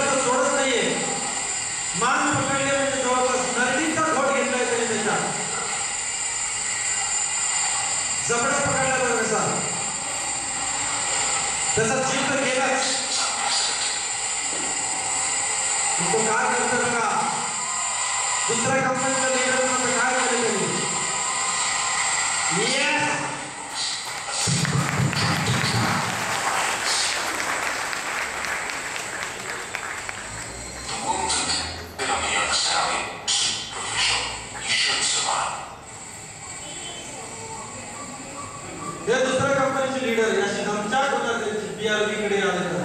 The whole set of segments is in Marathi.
त्याला सोडत नाहीये. मान पकडले म्हणजे जवळपास नरडीचा घोट घेतलाय त्याने त्याच्या. जबडा पकडला तर कसा तसा जीव तर गेलाच. तो काय करतो बघा, दुसऱ्या कंपनीचा लीडर म्हणतो काय केलं त्यांनी. ये दूसरा कंपनी लीडर याची धमचाक होणार त्यांची पीआरबी कडे आले तर.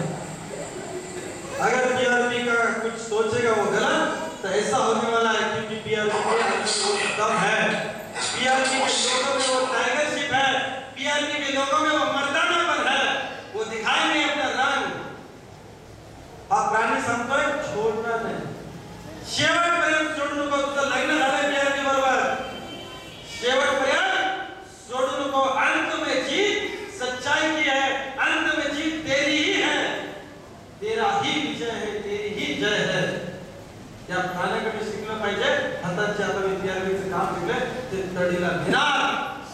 अगर पीआरबी का कुछ सोचेगा वो गलत तो ऐसा होने वाला है, क्योंकि पीआरबी के दम है, पीआरबी के लोगों में वो टाइगरशिप है, पीआरबी के लोगों में वो मर्दानापन है, वो दिखाएंगे अपना रंग. हा प्राणी सांगतोय छोडणार नाही, शेवटपर्यंत सोडू नको. तुझं लग्न झालंय पीआरबी बरोबर, शेवटपर्यंत सोडू नको. अंत में जीत सच्चाई की है, अंत में जीत तेरी ही है, तेरा ही विजय है, तेरी ही जय है. या प्राण्याकडे शिकलं पाहिजे. हाताच्या आता पीआरबीचं काम केलंय ते तडीला घेणार,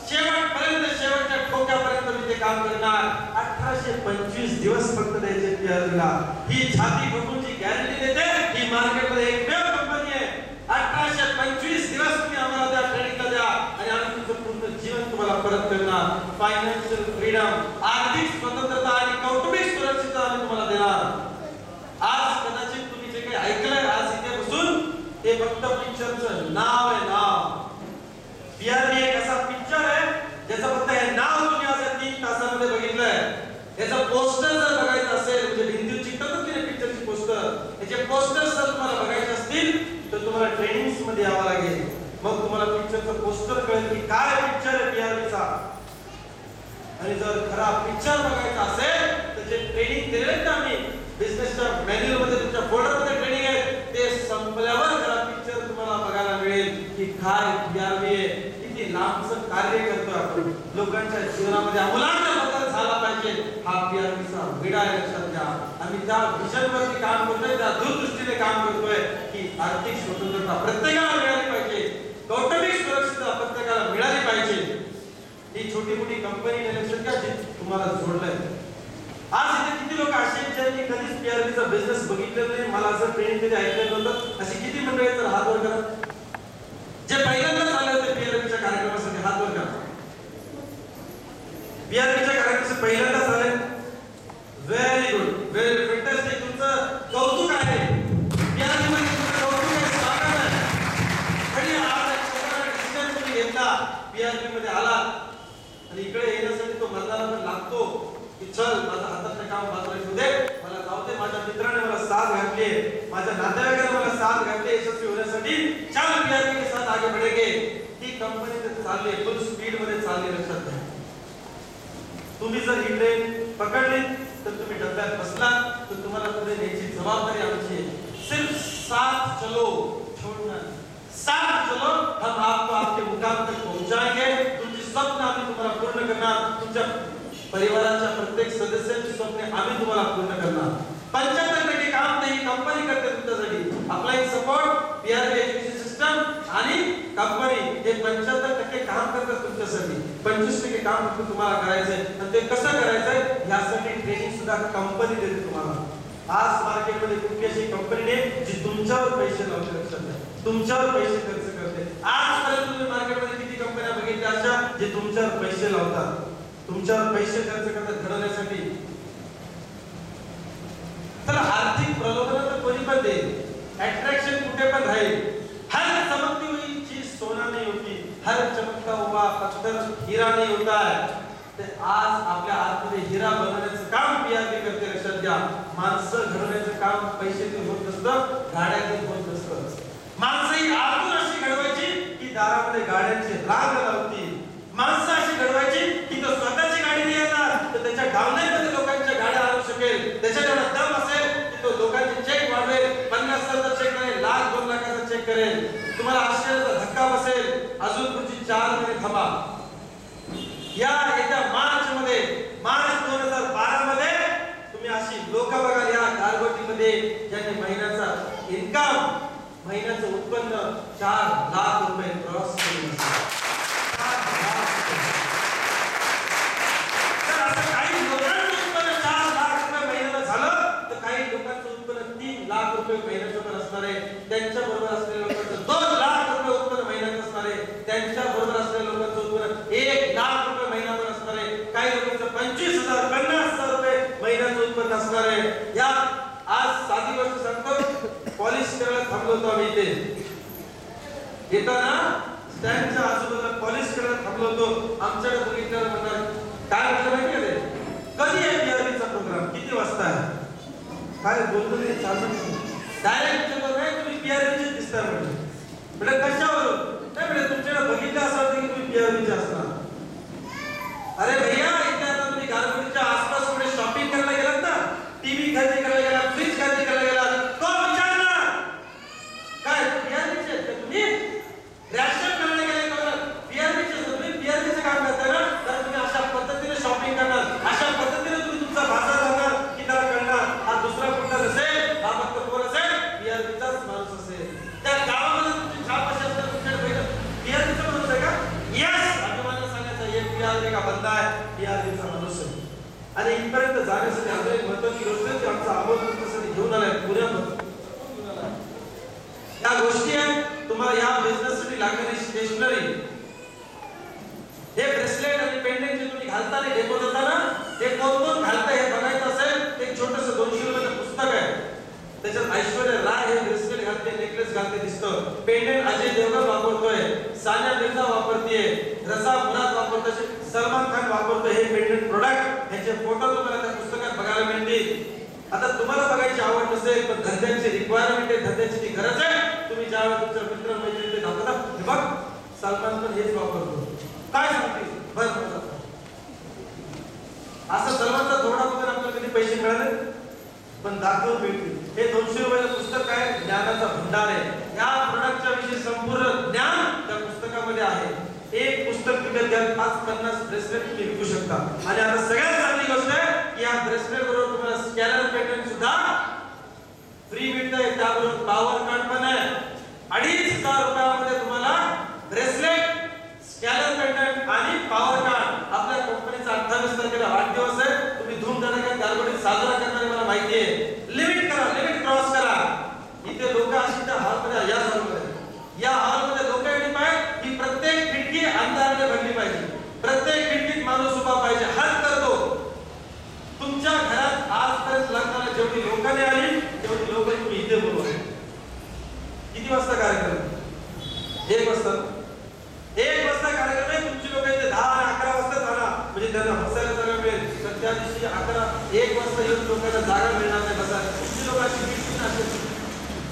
शेवटपर्यंत शेवटच्या ठोक्यापर्यंत मी ते काम करणार. 1825 दिवस फक्त द्यायचे पीआरबीला. ही छाती ठोकूनची गॅरंटी देते. ही मार्केटमध्ये एकमेव कंपनी आहे. 1825 दिवस तुम्ही आम्हाला त्या ट्रेनिंगला द्या आणि आम्ही तुमचं पूर्ण जीवन तुम्हाला परत करणार. फायनान्शियल फ्रीडम, आर्थिक स्वतंत्रता आणि कौटुंबिक सुरक्षितता आम्ही तुम्हाला देणार. आज कदाचित तुम्ही जे काही ऐकलंय आज इथे बसून ते फक्त पिक्चरचं नाव आहे, नाव. पीआरबी एक असा पिक्चर आहे ज्याचं फक्त हे नाव तुम्ही आज 3 तासामध्ये बघितलंय. याचं पोस्टर जर बघायचं असेल, म्हणजे हिंदीत चिकटतात की पिक्चरची पोस्टर, याचे पोस्टर जर तुम्हाला बघायचे असतील तर तुम्हाला ट्रेनिंग्स मध्ये यावं लागेल. मग तुम्हाला पिक्चरचं पोस्टर कळेल की काय पिक्चर आहे पीआरबीचा. आणि जर खरा पिक्चर बघायचा असेल तर जे ट्रेनिंग दिलेत ना आम्ही बिझनेसच्या मॅन्युअल मध्ये, तुमच्या फोल्डर मध्ये ट्रेनिंग आहे, ते संपल्यावर खरा पिक्चर तुम्हाला बघायला मिळेल की काय पीआरबी आहे, किती लांबचं कार्य करतोय आपण. लोकांच्या जीवनामध्ये आमूलाग्र बदल झाला पाहिजे, हा पीआरबीचा विडा आहे. लक्षात घ्या. आम्ही त्या विजनवरती काम करतोय, त्या दूरदृष्टीने काम करतोय की आर्थिक स्वतंत्रता प्रत्येकाला मिळाली पाहिजे, कौटुंबिक सुरक्षितता प्रत्येकाला मिळाली पाहिजे. ही छोटी मोठी कंपनी लक्षात घ्या जी तुम्हाला जोडलंय. आज इथे किती लोक असे आहेत की कधीच पीआरबीचा बिझनेस बघितलेला नाही, मला असं ट्रेनिंग मध्ये ऐकलं नव्हतं, अशी किती मंडळी आहेत? तर हात वर करा. जे पहिल्यांदाच आले होते पीआरबीच्या कार्यक्रमासाठी हात वर करा. पीआरबीच्या कार्यक्रमासाठी पहिल्यांदाच आले. Very good, very fantastic. तुमचं कौतुक आहे. पीआरबी मध्ये तुमचं कौतुक आहे, स्वागत आहे. आणि आज एक छोटा डिसिजन तुम्ही घेतला, पीआरबी मध्ये आला आणि इकडे येण्यासाठी तो मर्दाना पण लागतो की चल माझं हातातलं काम बाजूला ठेवू दे, मला जाऊ दे. माझ्या मित्राने मला साथ घातली, माझ्या नातेवाईकांनी मला साथ घातली यशस्वी होण्यासाठी. चल पीआरबी के साथ आगे बढ़ेंगे. ही कंपनी तर चालली, फुल स्पीड मध्ये चालली. लक्षात घ्या. तुम्ही जर ही ट्रेन पकडली तर तुम्ही डब्यात बसला तर तुम्हाला पुढे न्यायची जबाबदारी आमची आहे. सिर्फ साथ चलो, छोड़ना साथ चलो, हम आपको आपके मुकाम तक पहुंचाएंगे. तुमची स्वप्न आम्ही तुम्हाला पूर्ण करणार. तुमच्या परिवाराच्या प्रत्येक सदस्यांची स्वप्ने आम्ही तुम्हाला पूर्ण करणार. 75% काम नाही कंपनी करते तुमच्यासाठी. Applying support, PRB education system आणि कंपनी हे 75% काम करतात तुमच्यासाठी. 25% काम फक्त तुम्हाला करायचंय. आणि ते कसं करायचंय यासाठी ट्रेनिंग सुद्धा कंपनी देते तुम्हाला. आज मार्केटमध्ये कुठली अशी कंपनी नाही जी तुमच्यावर पैसे लावते. लक्षात घ्या, तुमच्यावर पैसे खर्च करते. आजपर्यंत तुम्ही मार्केटमध्ये किती कंपन्या बघितल्या अशा जे तुमच्यावर पैसे लावतात, तुमच्यावर पैसे खर्च करतात घडवण्यासाठी. तर आर्थिक प्रलोभन तर कोणी पण देईल, अट्रॅक्शन कुठे पण राहील. हर चमकती हुई चीज सोना नहीं होती, हर चमकता हुआ पत्थर हीरा नहीं होता है. ते आज आपल्या आतमध्ये हिरा बनवण्याचं काम पीआरबी करते. लक्षात घ्या. माणसं घडवण्याचं काम पैशातून होत नसतं, गाड्यातून होत नसतं. माणसं ही आतून अशी घडवायची की दारामध्ये गाड्यांची रांग लावती. माणसं अशी घडवायची की तो स्वतःची गाडी नाही येणार तर त्याच्या डाउनलाईनमध्ये लोकांच्या गाड्या आणू शकेल. त्याच्याकडे दम असेल की तो लोकांचे चेक वाढवेल. 50,000चा चेक करेल, 1,00,000 2 लाखाचा चेक करेल. तुम्हाला आश्चर्याचा धक्का बसेल. अजून पुढची 4 महिने थांबा. या येत्या मार्च 2012 मध्ये तुम्ही अशी लोक बघा या गारगोटीमध्ये ज्यांनी महिन्याचा इन्कम महिन्याचं उत्पन्न 4 लाख रुपये क्रॉस केलं असेल. 4 लाख रुपये. तर असं काही लोकांचं उत्पन्न 4 लाख रुपये महिन्याला झालं तर काही लोकांचं उत्पन्न 3 लाख रुपये महिन्याचं पण असणार आहे. त्यांच्या बरोबर असलेल्या लोकांचं 2 लाख रुपये उत्पन्न महिन्याचं असणार आहे. त्यांच्या बरोबर असलेल्या लोकांचं उत्पन्न 1 लाख रुपये महिना पण असणार आहे. काही लोकांचं 25,000 50,000 रुपये महिन्याचं उत्पन्न असणार आहे. या आज साधी गोष्ट सांगतो, पॉलिश करायला थांबलो होतो आम्ही इथे येताना स्टँडच्या आजूबाजूला पॉलिश करायला थांबलो होतो. आमच्याकडे बघितल्यावर म्हणणार काय म्हटलं माहिती आहे कधी आहे पीआरबीचा प्रोग्राम किती वाजता आहे काय बोलतो नाही चालत डायरेक्ट विचारतो नाही तुम्ही पीआरबीचे दिसता म्हणजे कशावरून नाही म्हणजे तुमच्याकडे बघितलं असं वाटतं की तुम्ही पीआरबीचे असणार. अरे भैया इथे आता तुम्ही गारगोटीच्या आसपास कुठे शॉपिंग करायला गेलात ना टीव्ही खरेदी करायला गेला फ्रीज खरेदी करायला गेला तो विचारणार काय पीआरबीचे आहेत का तुम्ही रॅशन करायला गेले का पीआरबीचे तुम्ही पीआरबीचे काम करता ना तर तुम्ही अशा पद्धतीने शॉपिंग करणार अशा पद्धतीने तुम्ही तुमचा बाजार करणार की त्याला कळणार हा दुसरा कुठला नसेल हा फक्त कोण असेल पीआरबीचाच माणूस असेल. त्या गावामध्ये तुमची छाप अशी असते तुमच्याकडे पहिलं पीआरबीचा माणूस आहे का यस अभिमानाने सांगायचं एक पीआरबी का बंदा आहे पीआरबीचा माणूस आहे. आणि इथपर्यंत जाण्यासाठी अजून एक महत्त्वाची गोष्ट आहे की आमचा अमोल तुमच्यासाठी घेऊन आलाय पुण्यामध्ये. या गोष्टी आहेत तुम्हाला या बिझनेससाठी लागणारी स्टेशनरी हे ब्रेसलेट आणि पेंडेंट जे तुम्ही घालताना डेमो देताना ते कोण कोण घालतं हे बघायचं असेल एक छोटंसं 200 रुपयाचं पुस्तक आहे. त्याच्यात ऐश्वर्या राय हे ब्रेसलेट घालते नेकलेस घालते दिसतं. पेंडेंट अजय देवगन वापरतोय सानिया मिर्झा वापरतेय रजा मुराद वापरतोय सलमान खान वापरतोय हे पेंडेंट प्रोडक्ट ह्याचे फोटो तुम्हाला त्या पुस्तकात बघायला मिळतील. आता तुम्हाला बघायची आवड नसेल पण धंद्याची रिक्वायरमेंट आहे धंद्याची ती गरज आहे तुम्ही ज्यावेळेस तुमच्या मित्र मैत्रिणी दाखवता हे बघ सलमान पण हेच वापरतो काय सांगते बरं असं सलमानचा थोडा बघून आपल्याला कधी पैसे मिळाले पण दाखवून मिळतील. हे 200 रुपयाचं पुस्तक आहे ज्ञानाचा भंडार आहे. या प्रोडक्टच्या विषयी संपूर्ण ज्ञान त्या पुस्तकामध्ये आहे. एक पुस्तक विकत घ्या 5-50 ब्रेसलेट तुम्ही विकू शकता. आणि आता सगळ्यात चांगली गोष्ट आहे की या ब्रेसलेट बरोबर तुम्हाला स्कॅनर पॅटर्न सुद्धा फ्री मिळतंय त्याबरोबर पॉवर कार्ड पण आहे. 2,500 रुपयामध्ये तुम्हाला ब्रेसलेट स्कॅनर पॅटर्न आणि पॉवर कार्ड आपल्या कंपनीचा 28 तारखेला वाढदिवस आहे. तुम्ही धूमधडाक्यात गारगोटीत साजरा करणार मला माहिती आहे. लिमिट करा लिमिट क्रॉस करा. इथे लोक अशी त्या हॉलमध्ये या हॉलमध्ये लोक येणे पाहिजे की प्रत्येक खिडकी अंधाराने भरली पाहिजे. प्रत्येक खिडकीत माणूस उभा पाहिजे हात करतो. तुमच्या घरात आजपर्यंत लग्नाला जेवढी लोकांनी आली तेवढी लोक तुम्ही इथे बोलवा. किती वाजता कार्यक्रम 1 वाजता 1 वाजता कार्यक्रम आहे. तुमची लोक इथे 10 आणि 11 वाजता जाणार म्हणजे त्यांना बसायला जागा मिळेल. तर त्या दिवशी 1 वाजता येऊन लोकांना जागा मिळणार नाही बसायला. तुमची लोक अशी मीटिंग असेल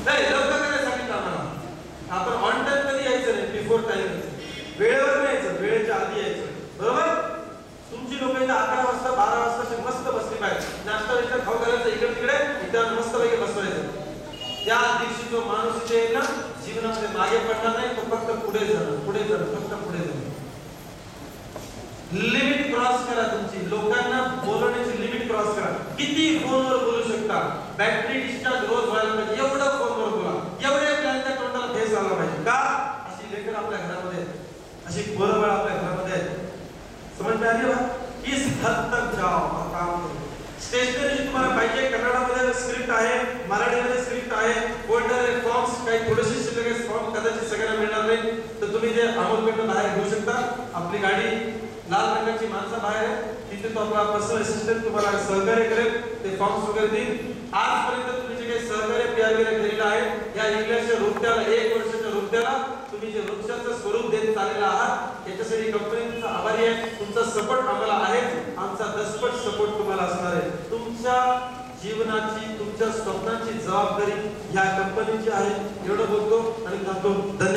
नाही लवकर काय सांगितलं आम्हाला आपण ऑन टाइम कधी यायचं नाही बिफोर टाइम वेळेवर नाही यायचं वेळेच्या आधी यायचं बरोबर. तुमची लोक इथे 11 वाजता 12 वाजता मस्त बसली पाहिजे. नाश्ता वेळेचा खाऊ घालायचं इकडे तिकडे इथं मस्त पैकी बसवायचं. त्या दिवशी जो माणूस इथे येईल ना जीवनामध्ये मागे पडणार नाही तो फक्त पुढे जाणार फक्त पुढे जाणार. लिमिट क्रॉस करा तुमची लोकांना बोलण्याची लिमिट क्रॉस करा. किती फोनवर बोलू शकता बॅटरी डिस्चार्ज रोज व्हायला पाहिजे एवढं फोनवर बोला. एवढे प्लॅनच्या तोंडाला फेस आला पाहिजे का अशी लेकर आपल्या घरामध्ये अशी पोरबळ आपल्या घरामध्ये समज में आ रही है किस हद तक जाओ और काम करो. स्टेशनरी तुम्हाला पाहिजे कन्नडामध्ये स्क्रिप्ट आहे मराठीमध्ये स्क्रिप्ट आहे फोल्डर आहे फॉर्म्स काही थोडेसे शिल्लक फॉर्म कदाचित सगळ्यांना मिळणार नाही तर तुम्ही ते अमोलकडनं बाहेर घेऊ शकता. आपली गाडी लाल रंगाची माणसं बाहेर आहे तिथे तो आपला पर्सनल असिस्टंट तुम्हाला सहकार्य करेल ते फॉर्म्स वगैरे देईल. आजपर्यंत तुम्ही जे काही सहकार्य पीआरबीला केलेलं आहे या इंग्लिशच्या रोत्याला 1 वर्षाच्या रोत्याला तुम्ही जे रोजच्याचं स्वरूप देत चाललेला आहात याच्यासाठी कंपनीचा आभारी आहे. तुमचा सपोर्ट आम्हाला आहे आमचा दसपट सपोर्ट तुम्हाला असणार आहे. तुमच्या जीवनाची तुमच्या स्वप्नाची जबाबदारी या कंपनीची आहे एवढं बोलतो आणि थांबतो. धन्यवाद.